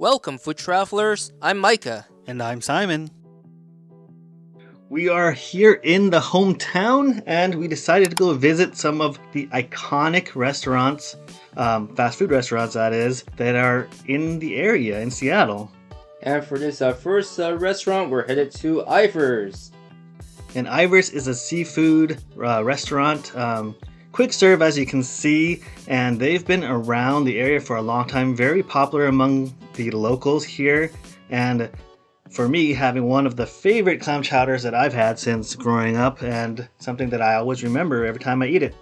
Welcome, food travelers. I'm Micah. And I'm Simon. We are here in the hometown and we decided to go visit some of the iconic restaurants, fast food restaurants that is, that are in the area in Seattle. And for this first restaurant, we're headed to Ivars. And Ivars is a seafood restaurant, quick serve as you can see, and they've been around the area for a long time, very popular among the locals here. And for me, having one of the favorite clam chowders that I've had since growing up, and something that I always remember every time I eat it.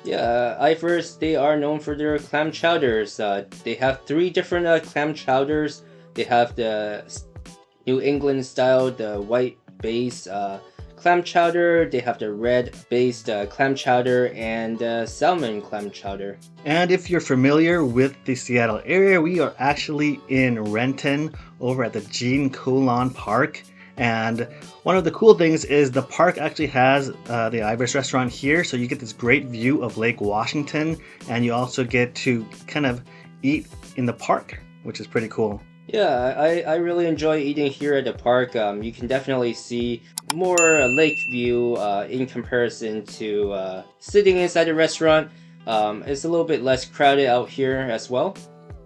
Yeah, Ivars, they are known for their clam chowders. They have three different clam chowders. They have the New England style, the white base clam chowder. They have the red based clam chowder and salmon clam chowder. And if you're familiar with the Seattle area, we are actually in Renton over at the Jean Coulon Park. And one of the cool things is the park actually has the Ivars restaurant here, so you get this great view of Lake Washington, and you also get to kind of eat in the park, which is pretty cool. Yeah, I really enjoy eating here at the park. You can definitely see more lake view in comparison to sitting inside the restaurant. It's a little bit less crowded out here as well.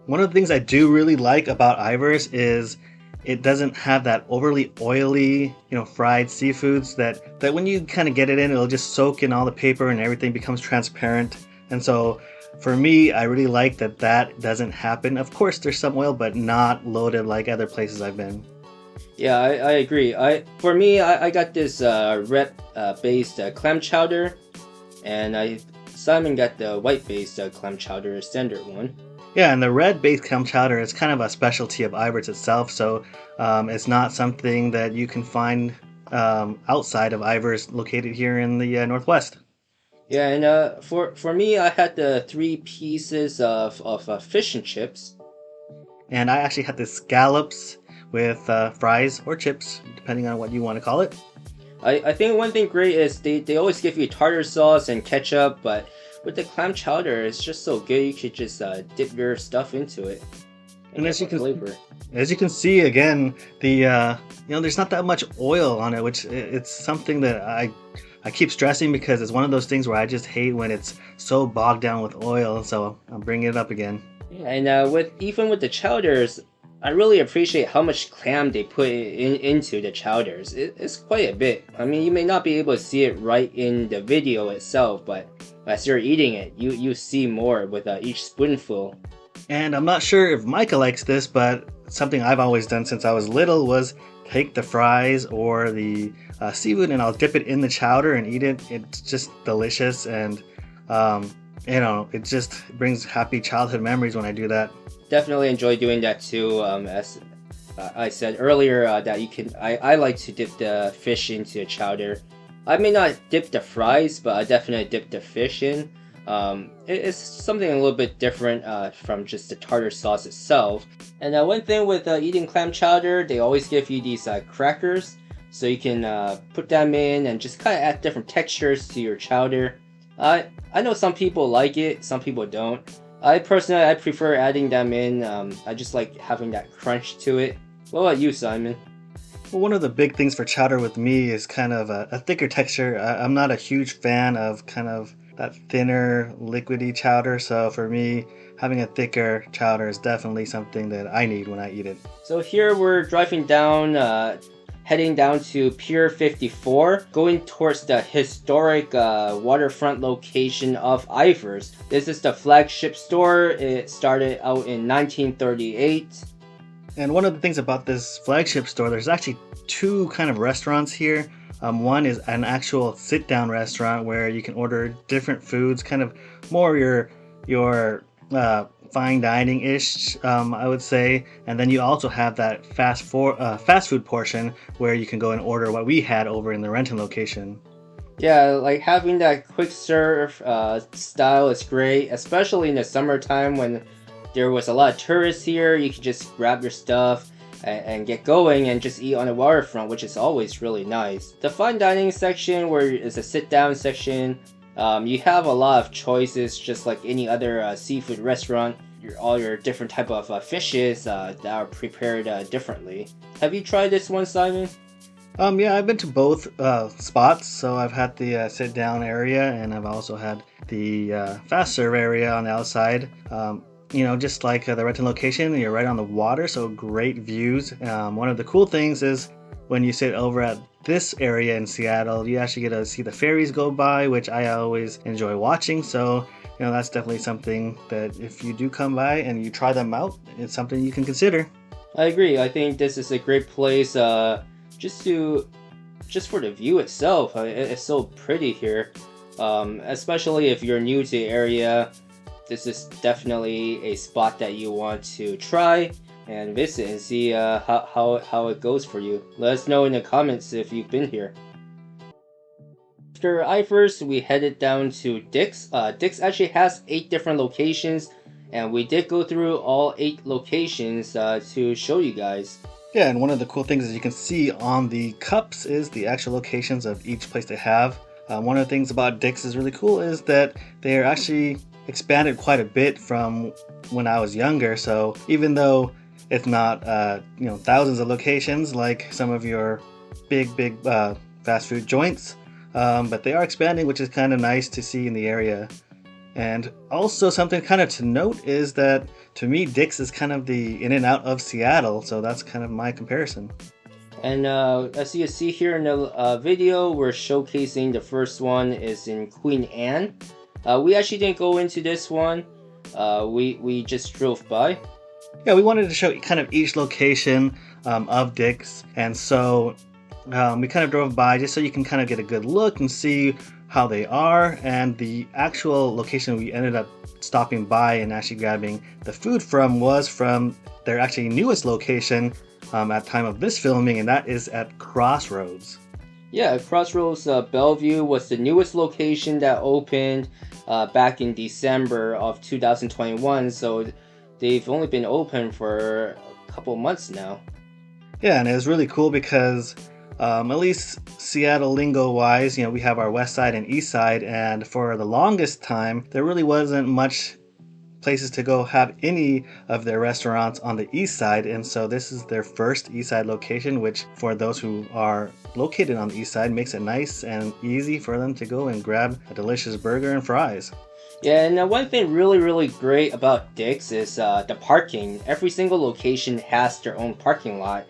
One of the things I do really like about Ivars is it doesn't have that overly oily, fried seafoods that when you kind of get it in, it'll just soak in all the paper and everything becomes transparent. And so for me, I really like that doesn't happen. Of course, there's some oil, but not loaded like other places I've been. Yeah, I agree. For me, I got this red based clam chowder, and Simon got the white based clam chowder, standard one. Yeah, and the red based clam chowder is kind of a specialty of Ivars itself, so it's not something that you can find outside of Ivars located here in the Northwest. Yeah, and for me, I had the 3 pieces of fish and chips. And I actually had the scallops with fries or chips, depending on what you want to call it. I think one thing great is they always give you tartar sauce and ketchup, but with the clam chowder, it's just so good. You could just dip your stuff into it. And as you can see, again, there's not that much oil on it, which it's something that I keep stressing because it's one of those things where I just hate when it's so bogged down with oil. So I'm bringing it up again. Yeah, and even with the chowders, I really appreciate how much clam they put into the chowders. It's quite a bit. I mean, you may not be able to see it right in the video itself, but as you're eating it, you see more with each spoonful. And I'm not sure if Micah likes this, but something I've always done since I was little was take the fries or the seafood and I'll dip it in the chowder and eat it. It's just delicious, and it just brings happy childhood memories when I do that. Definitely enjoy doing that too. As I said earlier, that you can. I like to dip the fish into a chowder. I may not dip the fries, but I definitely dip the fish in. It's something a little bit different from just the tartar sauce itself. And one thing with eating clam chowder, they always give you these crackers, so you can put them in and just kind of add different textures to your chowder. I know some people like it, some people don't. I personally prefer adding them in. I just like having that crunch to it. What about you, Simon? Well, one of the big things for chowder with me is kind of a thicker texture. I'm not a huge fan of kind of that thinner, liquidy chowder. So for me, having a thicker chowder is definitely something that I need when I eat it. So here we're driving down, heading down to Pier 54, going towards the historic waterfront location of Ivars. This is the flagship store. It started out in 1938. And one of the things about this flagship store, there's actually 2 kind of restaurants here. One is an actual sit-down restaurant where you can order different foods, kind of more your fine dining-ish, I would say. And then you also have that fast food portion where you can go and order what we had over in the Renton location. Yeah, like having that quick serve style is great, especially in the summertime when there was a lot of tourists here. You could just grab your stuff and get going and just eat on the waterfront, which is always really nice. The fine dining section, where it's a sit-down section, you have a lot of choices, just like any other seafood restaurant. all your different type of fishes that are prepared differently. Have you tried this one, Simon? Yeah, I've been to both spots. So I've had the sit down area, and I've also had the fast serve area on the outside. Just like the Renton location, you're right on the water, so great views. One of the cool things is when you sit over at this area in Seattle, you actually get to see the ferries go by, which I always enjoy watching. So, that's definitely something that if you do come by and you try them out, it's something you can consider. I agree. I think this is a great place just for the view itself. It's so pretty here, especially if you're new to the area. This is definitely a spot that you want to try and visit and see how it goes for you. Let us know in the comments if you've been here. After Ivars, we headed down to Dick's. Dick's actually has 8 different locations, and we did go through all 8 locations to show you guys. Yeah, and one of the cool things as you can see on the cups is the actual locations of each place they have. One of the things about Dick's is really cool is that they are actually expanded quite a bit from when I was younger. So even though it's not thousands of locations like some of your big fast food joints, but they are expanding, which is kind of nice to see in the area. And also something kind of to note is that to me Dick's is kind of the in and out of Seattle, so that's kind of my comparison. And as you can see here in the video, we're showcasing the first one is in Queen Anne. We actually didn't go into this one. We just drove by. Yeah, we wanted to show kind of each location of Dick's, and so we kind of drove by just so you can kind of get a good look and see how they are. And the actual location we ended up stopping by and actually grabbing the food from was from their actually newest location at time of this filming, and that is at Crossroads. Yeah, Crossroads Bellevue was the newest location that opened back in December of 2021, so they've only been open for a couple months now. Yeah, and it was really cool because at least Seattle lingo wise, we have our west side and east side, and for the longest time there really wasn't much places to go have any of their restaurants on the east side, and so this is their first east side location, which for those who are located on the east side makes it nice and easy for them to go and grab a delicious burger and fries. Yeah, and one thing really great about Dick's is the parking. Every single location has their own parking lot.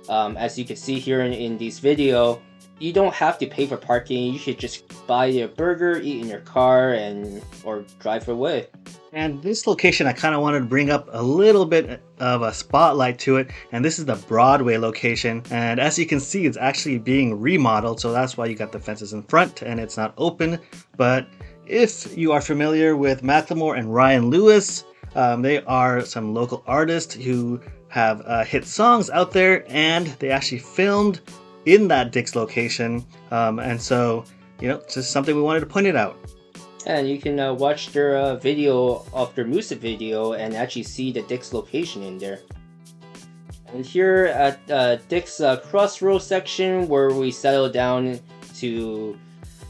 As you can see here in this video, you don't have to pay for parking. You could just buy your burger, eat in your car, or drive away. And this location, I kind of wanted to bring up a little bit of a spotlight to it, and this is the Broadway location. And as you can see, it's actually being remodeled, so that's why you got the fences in front and it's not open. But if you are familiar with Macklemore and Ryan Lewis, they are some local artists who have hit songs out there, and they actually filmed in that Dick's location. And so, it's just something we wanted to point it out. And you can watch their video of their music video and actually see the Dick's location in there. And here at Dick's Crossroads section, where we settled down to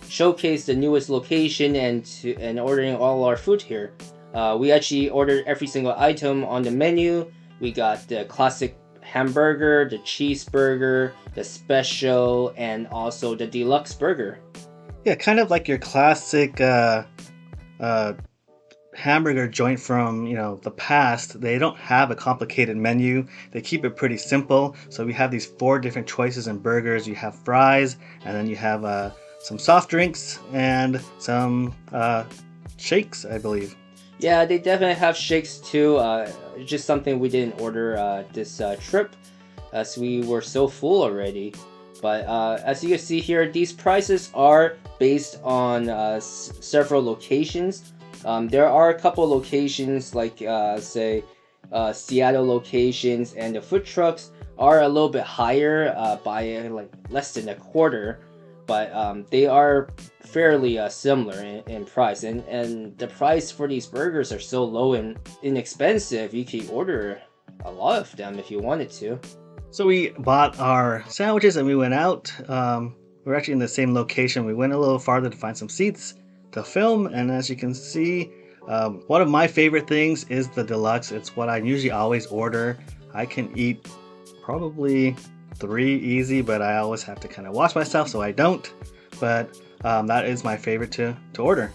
showcase the newest location and ordering all our food here. We actually ordered every single item on the menu. We got the classic hamburger, the cheeseburger, the special, and also the deluxe burger. Yeah, kind of like your classic hamburger joint from the past. They don't have a complicated menu. They keep it pretty simple. So we have these 4 different choices in burgers. You have fries, and then you have some soft drinks and some shakes, I believe. Yeah, they definitely have shakes too. Just something we didn't order this trip, as we were so full already. But as you can see here, these prices are based on several locations. There are a couple locations like Seattle locations, and the food trucks are a little bit higher by like less than a quarter, but they are fairly similar in price, and the price for these burgers are so low and inexpensive. You could order a lot of them if you wanted to. So we bought our sandwiches and we went out. We're actually in the same location. We went a little farther to find some seats to film, and as you can see, One of my favorite things is the Deluxe. It's what I usually always order. I can eat probably 3 easy, but I always have to kind of watch myself so I don't. But that is my favorite to order.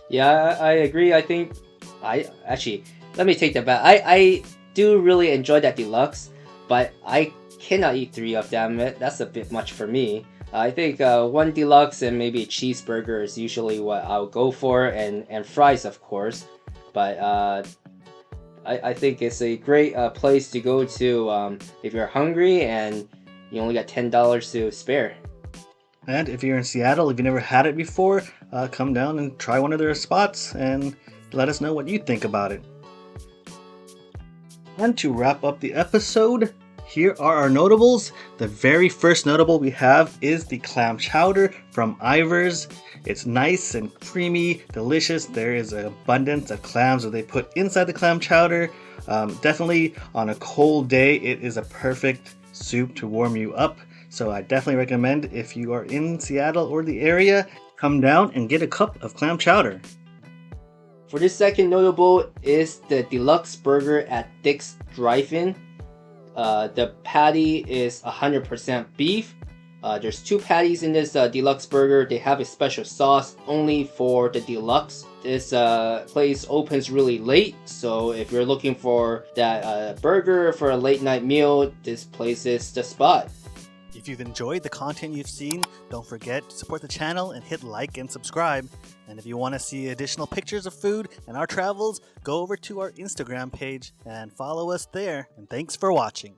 Yeah, I agree. I think let me take that back. I do really enjoy that Deluxe, but I cannot eat 3 of them. That's a bit much for me. I think 1 Deluxe and maybe a cheeseburger is usually what I'll go for, and fries, of course. But I think it's a great place to go to if you're hungry and you only got $10 to spare. And if you're in Seattle, if you never had it before, come down and try one of their spots and let us know what you think about it. And to wrap up the episode, here are our notables. The very first notable we have is the Clam Chowder from Ivars. It's nice and creamy, delicious. There is an abundance of clams that they put inside the Clam Chowder. Definitely on a cold day, it is a perfect soup to warm you up. So I definitely recommend, if you are in Seattle or the area, come down and get a cup of Clam Chowder. For this second notable is the Deluxe Burger at Dick's Drive-In. The patty is 100% beef. There's 2 patties in this Deluxe Burger. They have a special sauce only for the Deluxe. This place opens really late, so if you're looking for that burger for a late night meal, this place is the spot. If you've enjoyed the content you've seen, don't forget to support the channel and hit like and subscribe. And if you want to see additional pictures of food and our travels, go over to our Instagram page and follow us there. And thanks for watching.